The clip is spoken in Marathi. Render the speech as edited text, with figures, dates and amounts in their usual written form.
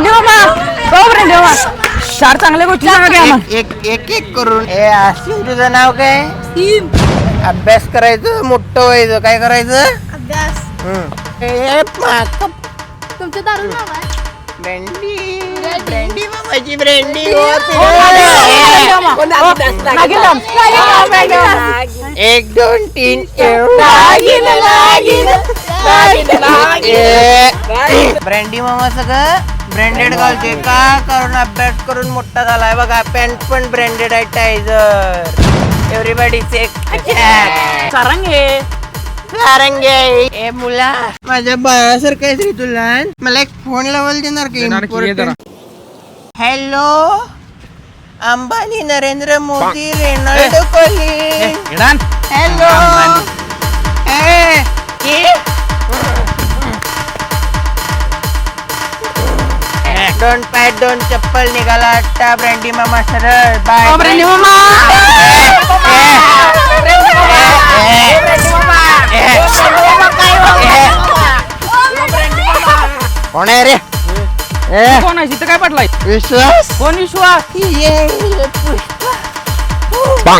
ब्रँडी मामा हो ब्रँडी मामा चार चांगल्या गोष्टी सांगा की आम्हाला. एक करून असीम तुझं नाव काय? अभ्यास करायचं मोठं व्हायचं काय करायचं? अभ्यास. तुमचं दारू नाव आहे? ब्रँडी मामाची ब्रँडी एक दोन तीन ब्रँडी मामा सगळं ब्रँडेड घालते का कारण अभ्यास करून मोठा झालाय बघा. पॅन्ट पण ब्रँडेड आहे. टायझर एव्हरीबडी से सारंगे ए मुला माझ्या बाळासारखं आहे रे तुला. मला एक फोन लावायला देणार की? हॅलो अंबानी नरेंद्र मोदी रेनॉल्डो कोहली. हॅलो दोन पाय दोन चप्पल निघाला आत्ता. ब्रँडी मामा सरळ बाय. ब्रँडी मामा कोण आहे रे? कोण आहे तिथं काय पडलाय? विश्वास कोण विश्वास? ये पुष्पा